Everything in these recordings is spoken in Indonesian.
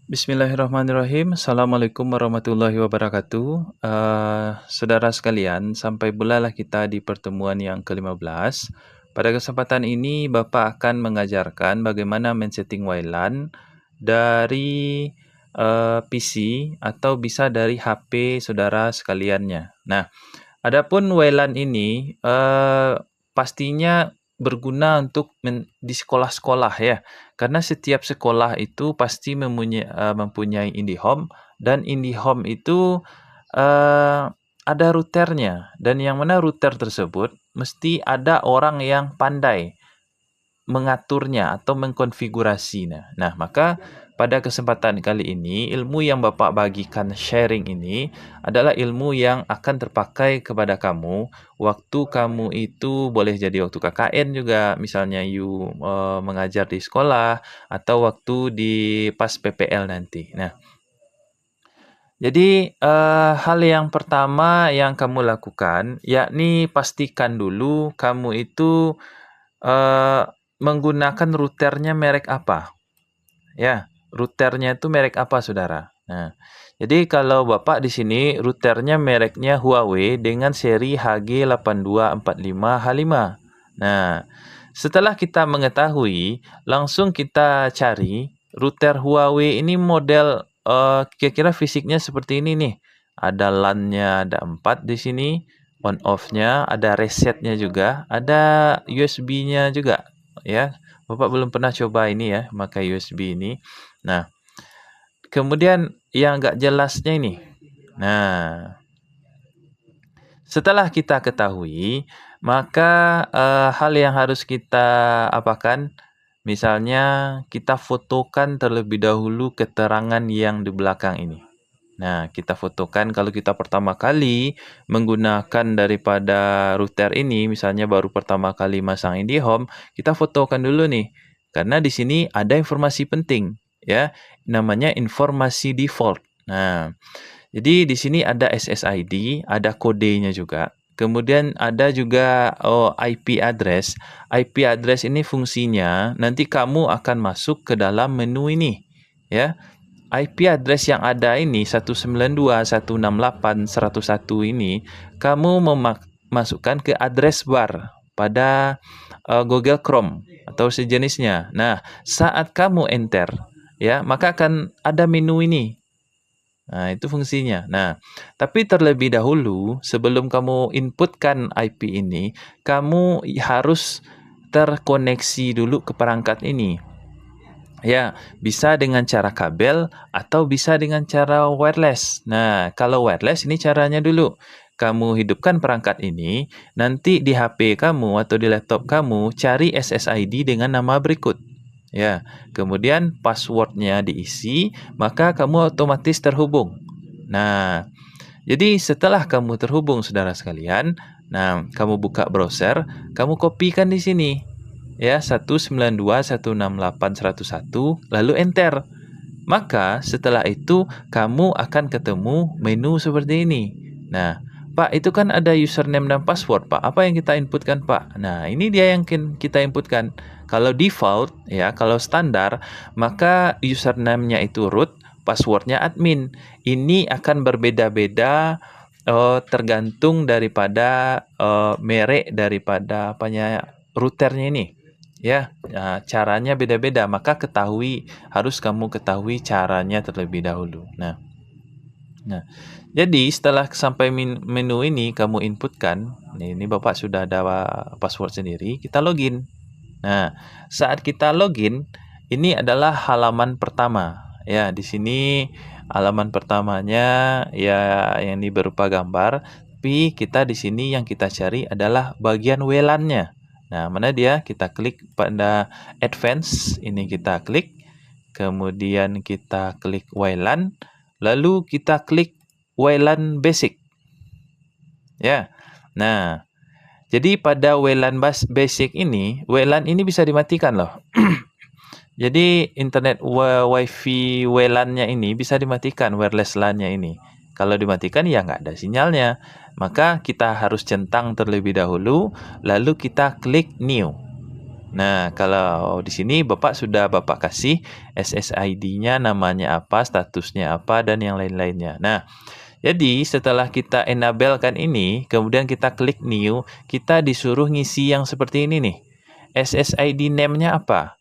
Bismillahirrahmanirrahim. Assalamualaikum warahmatullahi wabarakatuh. Saudara sekalian, sampai bulalah kita di pertemuan yang ke-15. Pada kesempatan ini, Bapak akan mengajarkan bagaimana men-setting WLAN dari PC atau bisa dari HP saudara sekaliannya. Nah, adapun WLAN ini pastinya berguna untuk di sekolah-sekolah ya. Karena setiap sekolah itu pasti mempunyai IndiHome dan IndiHome itu ada routernya, dan yang mana router tersebut mesti ada orang yang pandai mengaturnya atau mengkonfigurasinya. Nah, maka pada kesempatan kali ini, ilmu yang Bapak bagikan sharing ini adalah ilmu yang akan terpakai kepada kamu waktu kamu itu boleh jadi waktu KKN juga, misalnya you mengajar di sekolah atau waktu di pas PPL nanti. Nah, jadi hal yang pertama yang kamu lakukan yakni pastikan dulu kamu itu menggunakan routernya merek apa. Ya, routernya itu merek apa, saudara? Nah, jadi kalau Bapak di sini routernya mereknya Huawei dengan seri HG8245H5. Nah, setelah kita mengetahui, langsung kita cari router Huawei ini model kira-kira fisiknya seperti ini nih. Ada LAN-nya ada 4 di sini, on off-nya, ada resetnya juga, ada USB-nya juga, ya. Bapak belum pernah coba ini ya, pakai USB ini. Nah, kemudian yang nggak jelasnya ini. Nah, setelah kita ketahui, maka hal yang harus kita apakan, misalnya kita fotokan terlebih dahulu keterangan yang di belakang ini. Nah, kita fotokan kalau kita pertama kali menggunakan daripada router ini, misalnya baru pertama kali masang IndiHome, kita fotokan dulu nih. Karena di sini ada informasi penting, ya, namanya informasi default. Nah, jadi di sini ada SSID, ada kodenya juga. Kemudian ada juga IP address. IP address ini fungsinya nanti kamu akan masuk ke dalam menu ini, ya. IP address yang ada ini 192.168.101 ini kamu memasukkan ke address bar pada Google Chrome atau sejenisnya. Nah, saat kamu enter ya, maka akan ada menu ini. Nah, itu fungsinya. Nah, tapi terlebih dahulu sebelum kamu inputkan IP ini, kamu harus terkoneksi dulu ke perangkat ini. Ya, bisa dengan cara kabel atau bisa dengan cara wireless. Nah, kalau wireless ini caranya dulu. Kamu hidupkan perangkat ini, nanti di HP kamu atau di laptop kamu cari SSID dengan nama berikut. Ya, kemudian passwordnya diisi, maka kamu otomatis terhubung. Nah, jadi setelah kamu terhubung, saudara sekalian, nah, kamu buka browser, kamu kopikan di sini. Ya, 192.168.101, lalu enter. Maka setelah itu kamu akan ketemu menu seperti ini. Nah, Pak, itu kan ada username dan password, Pak. Apa yang kita inputkan, Pak? Nah, ini dia yang kita inputkan. Kalau default, ya, kalau standar, maka username-nya itu root, passwordnya admin. Ini akan berbeda-beda tergantung daripada merek daripada routernya ini. Ya, caranya beda-beda, maka harus kamu ketahui caranya terlebih dahulu. Nah, jadi setelah sampai menu ini kamu inputkan, ini Bapak sudah ada password sendiri, kita login. Nah, saat kita login, ini adalah halaman pertama. Ya, di sini halaman pertamanya ya yang ini berupa gambar, tapi kita di sini yang kita cari adalah bagian WLAN-nya. Nah, mana dia? Kita klik pada Advance, ini kita klik. Kemudian kita klik WLAN, lalu kita klik WLAN Basic. Ya. Nah, jadi pada WLAN Basic ini, WLAN ini bisa dimatikan loh. Jadi internet wifi WLAN-nya ini bisa dimatikan, wireless LAN-nya ini. Kalau dimatikan ya nggak ada sinyalnya. Maka kita harus centang terlebih dahulu, lalu kita klik New. Nah, kalau di sini Bapak sudah Bapak kasih SSID-nya, namanya apa, statusnya apa, dan yang lain-lainnya. Nah, jadi setelah kita enablekan ini, kemudian kita klik new, kita disuruh ngisi yang seperti ini nih. SSID name-nya apa?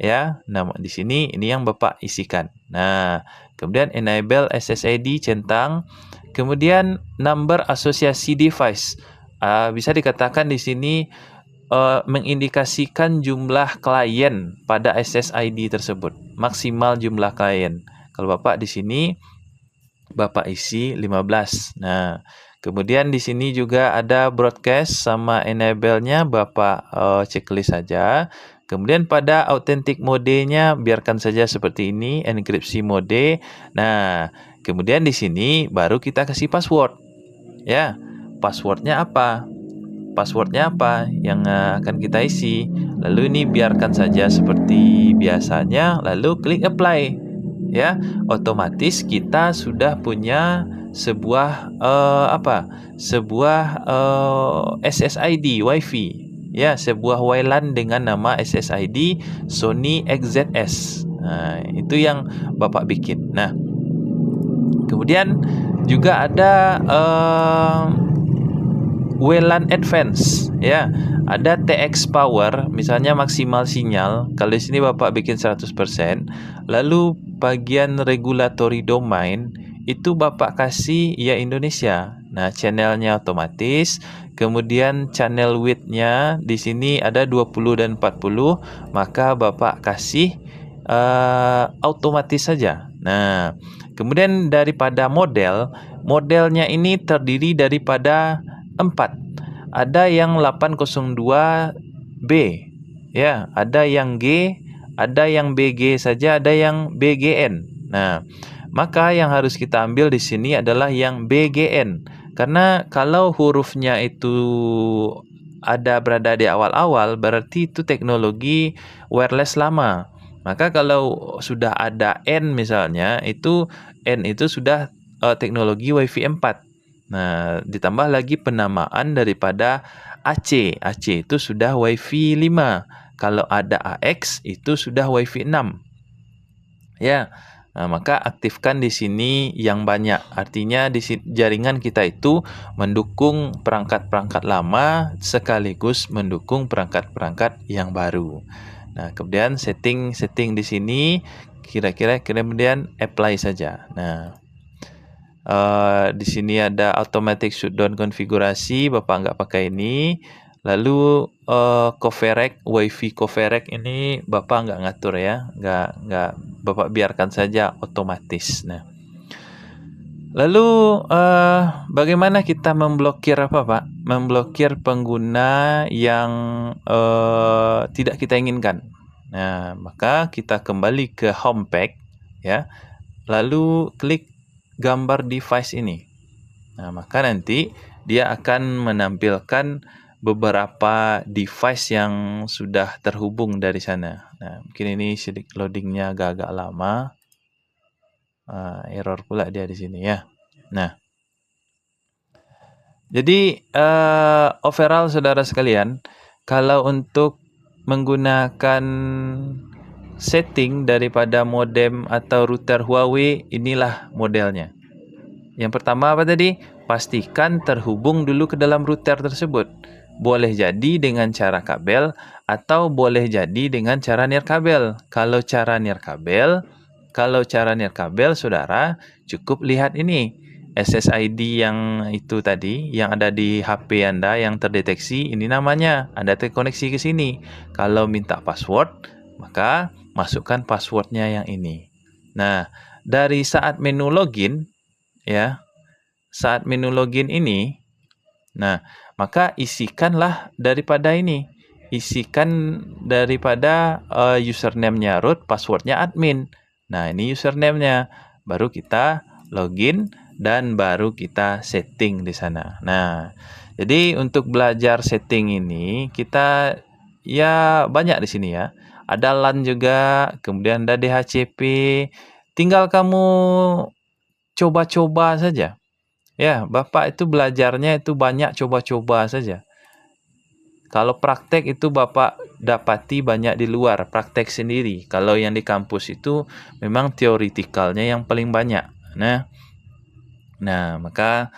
Ya, nama di sini ini yang Bapak isikan. Nah, kemudian enable SSID centang, kemudian number asosiasi device. Bisa dikatakan di sini mengindikasikan jumlah klien pada SSID tersebut, maksimal jumlah klien. Kalau Bapak di sini Bapak isi 15. Nah, kemudian di sini juga ada broadcast sama enable-nya Bapak checklist saja. Kemudian pada authentic mode-nya biarkan saja seperti ini, enkripsi mode. Nah, kemudian di sini baru kita kasih password. Ya, passwordnya apa? Passwordnya apa yang akan kita isi. Lalu ini biarkan saja seperti biasanya, lalu klik apply. Ya, otomatis kita sudah punya sebuah SSID WiFi. Ya, sebuah WLAN dengan nama SSID Sony XZS. Nah, itu yang Bapak bikin. Nah, kemudian juga ada WLAN Advance, ya. Ada TX Power, misalnya maksimal sinyal. Kalau di sini Bapak bikin 100%. Lalu bagian regulatory domain itu Bapak kasih ya Indonesia. Nah, channelnya otomatis. Kemudian channel width-nya di sini ada 20 dan 40, maka Bapak kasih otomatis saja. Nah, kemudian daripada modelnya ini terdiri daripada 4. Ada yang 802B, ya, ada yang G, ada yang BG saja, ada yang BGN. Nah, maka yang harus kita ambil di sini adalah yang BGN. Karena kalau hurufnya itu berada di awal-awal, berarti itu teknologi wireless lama. Maka kalau sudah ada N misalnya, N itu sudah teknologi WiFi 4. Nah, ditambah lagi penamaan daripada AC. AC itu sudah WiFi 5. Kalau ada AX itu sudah WiFi 6. Ya. Nah, maka aktifkan di sini yang banyak. Artinya di jaringan kita itu mendukung perangkat-perangkat lama sekaligus mendukung perangkat-perangkat yang baru. Nah, kemudian setting di sini kira-kira kemudian apply saja. Nah, di sini ada automatic shutdown konfigurasi, Bapak nggak pakai ini. Lalu coverage, WiFi coverage ini Bapak nggak ngatur ya, nggak Bapak biarkan saja otomatis. Nah, lalu bagaimana kita memblokir apa Pak? Memblokir pengguna yang tidak kita inginkan. Nah, maka kita kembali ke home pack, ya. Lalu klik gambar device ini. Nah, maka nanti dia akan menampilkan beberapa device yang sudah terhubung dari sana. Nah, mungkin ini sedikit loadingnya agak-agak lama. Error pula dia di sini ya. Nah, jadi overall saudara sekalian, kalau untuk menggunakan setting daripada modem atau router Huawei, inilah modelnya. Yang pertama apa tadi? Pastikan terhubung dulu ke dalam router tersebut. Boleh jadi dengan cara kabel atau boleh jadi dengan cara nirkabel. Kalau cara nirkabel, saudara cukup lihat ini. SSID yang itu tadi, yang ada di HP Anda yang terdeteksi, ini namanya, Anda terkoneksi ke sini. Kalau minta password, maka masukkan passwordnya yang ini. Nah, dari saat menu login, ya, saat menu login ini, nah, maka isikanlah daripada ini. Isikan daripada username-nya root, password-nya admin. Nah, ini username-nya. Baru kita login dan baru kita setting di sana. Nah, jadi untuk belajar setting ini kita ya banyak di sini ya. Ada LAN juga, kemudian ada DHCP. Tinggal kamu coba-coba saja. Ya, Bapak itu belajarnya itu banyak coba-coba saja. Kalau praktek itu Bapak dapati banyak di luar, praktek sendiri. Kalau yang di kampus itu memang teoritikalnya yang paling banyak. Maka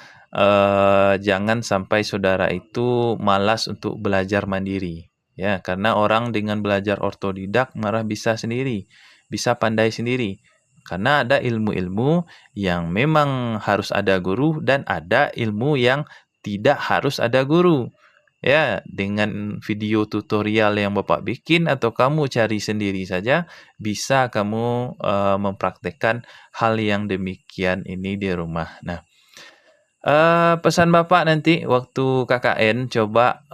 jangan sampai saudara itu malas untuk belajar mandiri. Ya, karena orang dengan belajar otodidak malah bisa sendiri, bisa pandai sendiri. Karena ada ilmu-ilmu yang memang harus ada guru dan ada ilmu yang tidak harus ada guru. Ya, dengan video tutorial yang Bapak bikin atau kamu cari sendiri saja, bisa kamu mempraktekkan hal yang demikian ini di rumah. Nah, pesan Bapak nanti waktu KKN coba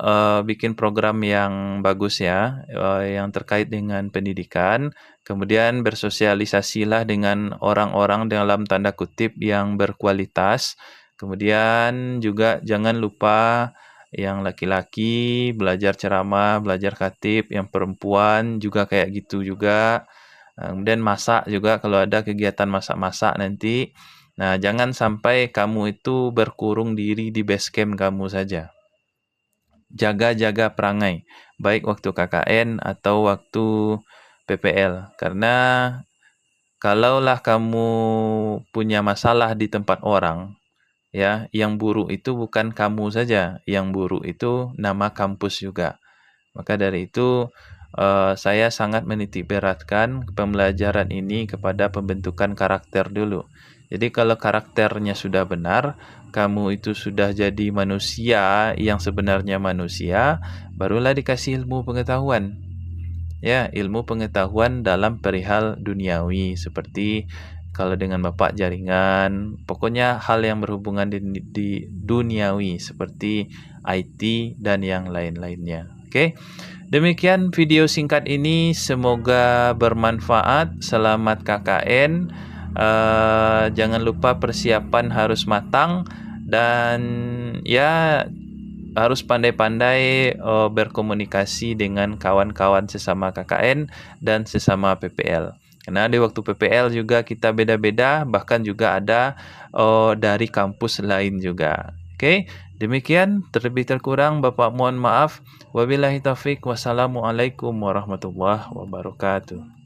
bikin program yang bagus ya, yang terkait dengan pendidikan. Kemudian bersosialisasilah dengan orang-orang dalam tanda kutip yang berkualitas. Kemudian juga jangan lupa yang laki-laki belajar ceramah, belajar khatib, yang perempuan juga kayak gitu juga. Kemudian masak juga kalau ada kegiatan masak-masak nanti. Nah, jangan sampai kamu itu berkurung diri di base camp kamu saja. Jaga-jaga perangai, baik waktu KKN atau waktu PPL. Karena kalaulah kamu punya masalah di tempat orang, ya, yang buruk itu bukan kamu saja, yang buruk itu nama kampus juga. Maka dari itu, saya sangat menitik beratkan pembelajaran ini kepada pembentukan karakter dulu. Jadi kalau karakternya sudah benar, kamu itu sudah jadi manusia yang sebenarnya manusia, barulah dikasih ilmu pengetahuan. Ya, ilmu pengetahuan dalam perihal duniawi seperti kalau dengan Bapak jaringan, pokoknya hal yang berhubungan di duniawi seperti IT dan yang lain-lainnya. Oke. Demikian video singkat ini, semoga bermanfaat. Selamat KKN. Jangan lupa persiapan harus matang dan ya harus pandai-pandai berkomunikasi dengan kawan-kawan sesama KKN dan sesama PPL. Karena di waktu PPL juga kita beda-beda, bahkan juga ada dari kampus lain juga. Oke, demikian terlebih terkurang Bapak mohon maaf. Wabillahi taufik. Wassalamualaikum warahmatullahi wabarakatuh.